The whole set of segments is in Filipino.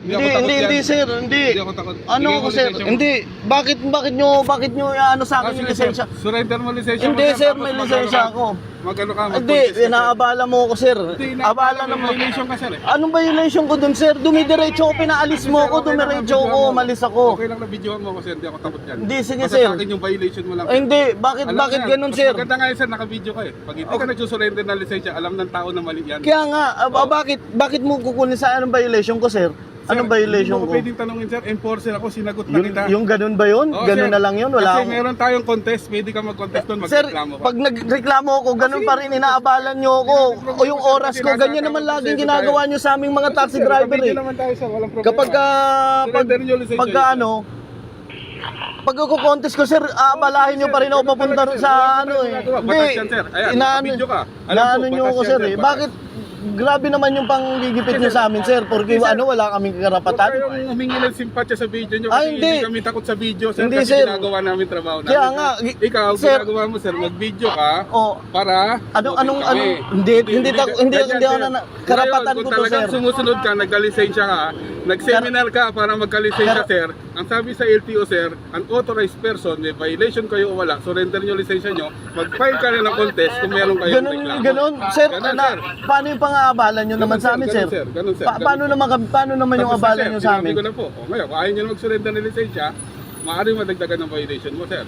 Hindi sir, hindi. Hindi ako takot. Ano Bigay ko mo sir? lisensya mo. Hindi. Bakit nyo ano sa akin yung Sige, sir. lisensya? Surrender mo lisensya Hindi mo, sir, tapos may magano lisensya ka. ako. Magano ka, Hindi, mag-contest ka, sir. inaabala mo ako sir. Hindi, Abala may naman. violation ka, sir, eh. Anong violation ko dun sir? Dumidiretso ako, pinaalis mo ako, dumiretso ako, umalis ako. Okay lang na videoan mo ako, sir. Hindi ako takot yan. Hindi, sige, Basta sir. sa akin yung violation mo lang. Ay, hindi, bakit Alam bakit yan. ganun Mas sir? Maganda nga yun, sir, naka-video ka eh. Pag hindi ka nagsusurrender ng lisensya, alam ng tao na mali yan. Kaya nga, bakit mo kukunin sa anong violation ko sir? Anong violation Hindi ko? mo pwedeng tanongin, sir. Enforcer ako, sinagot na kita. Yung ganun ba yun? Oo, Ganun sir. na lang yun? Wala Kasi akong... meron tayong contest, pwede ka mag-contest doon, Sir, magreklamo ka. pag nagreklamo ako, ganun pa rin, inaabalan nyo ako. O yung oras ko, ganyan naman laging ginagawa nyo sa aming mga taxi Sir, driver naka-video eh. naman tayo, sir. Walang problema. Kapag Surrender nyo lisensya pag yun. ano, pag ako contest ko sir, aabalahin nyo pa rin ako papunta rin sa ano eh. Batas yan, sir. Ayan, naka-video ka. Alam inaano ko, nyo batas ako yan, sir sir, eh. batas. Bakit? Grabe naman yung panggigipit nyo sa amin sir, porque Hindi, sir. ano, wala kaming Huwag karapatan. kayong humingi ng simpatya sa video nyo kasi Ay, hindi. hindi kami takot sa video, sir. Hindi, Kasi sir. ginagawa namin trabaho namin. Kaya nga, Ikaw, sir. ginagawa mo, sir, mag-video ka Oh, para anong kami. hindi Ganyan, ako sir. karapatan Ngayon, ko kung to talagang sir. sumusunod ka, nagka-lisensya ka, nag-seminar ka para magka-lisensya, sir. Ang sabi sa LTO, sir, an authorized person, may violation kayo o wala, surrender nyo lisensya nyo, mag-file ka rin ng contest kung meron kayong reklamo. Ganun, sir, Ganun, na, sir. paano yung pang-aabalan nyo naman sa amin, sir? Ganun, sir. Paano naman yung Tapos, abalan sir, nyo sa sinabi amin? ko na po. O ngayon, kung ayaw nyo na mag-surrender ng lisensya, maaaring madagdagan ng violation mo, sir.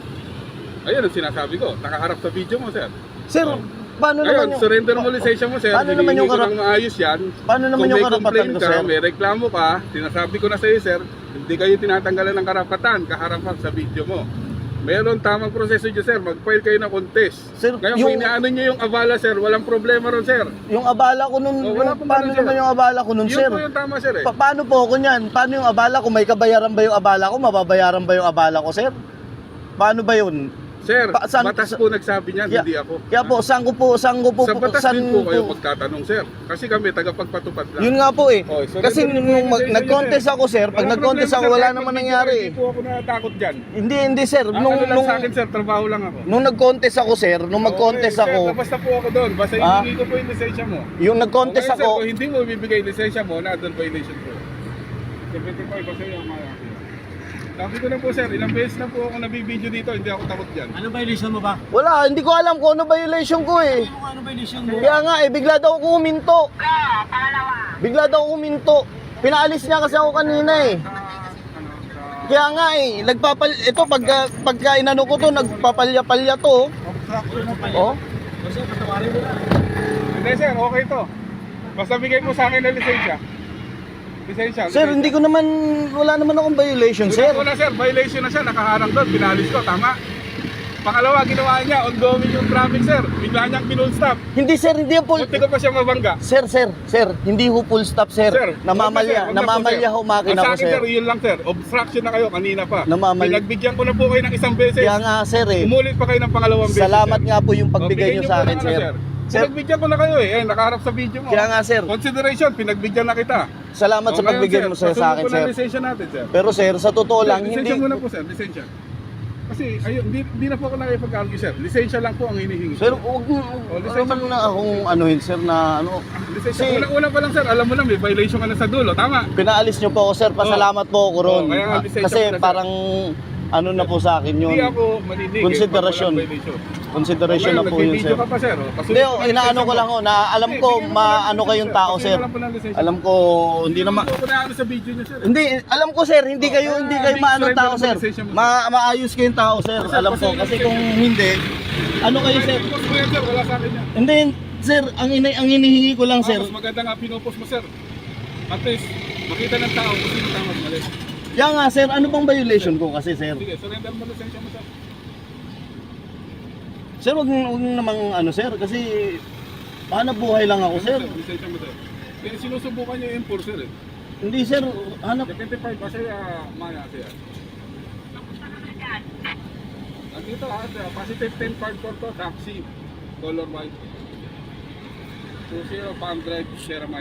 Ayun ang sinasabi ko. Nakaharap sa video mo, sir. Sir, paano naman Ngayon, yung... surrender mo lisensya mo, sir. Paano naman yung Hinihingi ko ng maayos yan. Paano naman Kung yung may karapatan complaint ko, ka, sir? may reklamo ka, sinasabi ko na sa iyo, sir, hindi kayo tinatanggalan ng karapatan, kaharap sa video mo. Meron tamang proseso dyan, sir. Mag-file kayo ng contest. Sir, Ngayon, yung- kung inaano nyo yung abala, sir, walang problema ron, sir. Yung abala ko nun, wala pong paano ganun, sir. naman yung abala ko nun, Yun sir? po yung tama, sir, eh. Paano po ako niyan? Paano yung abala ko? May kabayaran ba yung abala ko? Mababayaran ba yung abala ko, sir? Paano ba yun? Sir, saan- batas po nagsabi niyan, hindi ako. Kaya po, saan ko po, Sa batas din po kayo magtatanong, sir. Kasi kami, tagapagpatupad lang. Yun nga po eh. Oh, so Kasi nandun nung po yung nag-contest ako, sir, pag Walang nag-contest problema, ako, sir. wala Kahit naman mag-video nangyari ka, eh. Hindi po ako natakot dyan. Hindi sir. Ang ano lang sa akin, sir, trabaho lang ako. Nung nag-contest ako, sir, nung mag-contest Okay, ako, sir, basta po ako doon. Basta Ah? hihingi ko po yung lisensya mo. yung nag-contest Okay, sir, ako, kung hindi mo bibigay lisensya mo, na-adult violation po. 75 kasi yung mga sabi ko na po, sir, ilang beses na po ako nabibideo dito, hindi ako takot dyan. Ano violation mo ba? wala, hindi ko alam kung ano violation ko eh. Ano violation mo? Kaya nga eh, bigla daw ako huminto. Bigla daw ako huminto. Pinaalis niya kasi ako kanina eh. Kaya nga eh, ito pagka inano ko to, nagpapalya-palya to. Oh. Kasi patawarin mo na. Hindi, sir, okay to. Basta bigay mo sa akin ng lisensya. Sir, hindi ko naman, wala naman akong violation, sir. Wala, sir, violation na siya, nakaharang doon, pinalis ko, tama. Pangalawa, ginawa niya, ongoing yung traffic, sir. Bigla niyang pinul stop. Hindi sir, hindi yung full... Munti ko pa siya mabangga. Sir, hindi ho full stop, sir. Namamalya ho makina ko, Ang sa akin, sir. sir, yun lang, sir. Obstruction na kayo kanina pa. Namamalya. Pinagbigyan ko na po kayo ng isang beses. Kaya nga, sir eh. Umulit pa kayo ng pangalawang beses. Salamat sir. nga po yung pagbigay Bigyan nyo sa po akin, ng ano, sir. Sir, Pinagbigyan ko na kayo eh. Nakaharap sa video mo. kaya nga, sir. Consideration, pinagbigyan na kita. Salamat sa O, ngayon, pagbigay mo sa akin, pasunod ko sir. na lisensya natin, sir. Pero sir, sa totoo lang, Lisensya hindi... muna po, sir. Lisensya. Kasi ayun, hindi na po ako nakipag-argue, sir. Lisensya lang po ang hinihingi. Sir, huwag naman na akong anuhin, sir, na ano... Lisensya. Kasi Una pa lang, sir. Alam mo na, may violation ka na sa dulo. Tama. pinaalis nyo po ako, sir. Pasalamat po ako ron. Kaya nga, lisensya Kasi mo na, sir. parang ano na po sa akin yun. Hindi ako maninig. Consideration. Consideration na po yun, sir. Video ka pa, sir. Hindi, inaano ko lang ho, na alam ko maano kayong tao, sir. Alam ko, hindi naman... Hindi ko na ano sa video niyo, sir. Hindi, alam ko sir, hindi kayo maano tao sir. Maayos kayong tao sir. Alam ko kasi kung hindi, ano kayo sir? Pinupost mo yan, sir. Wala sa akin yan. Hindi sir, ang hinihingi ko lang sir. Mas maganda nga pinupost mo, sir. At least, makita ng tao kung sino tama at mali. Yan nga sir, ano bang violation ko kasi sir? Sige, surrender mo lisensya mo, sir. Sir, wag namang ano sir, kasi hanap buhay lang ako sir. Lisensya mo, sir. Kaya sinusubukan niyo yung enforcer, eh. Hindi sir, hanap... 75 kasi maya siya. Nandito lahat, positive 10 card for to, taxi, color white. 20 Palm Drive, Sierra Madre.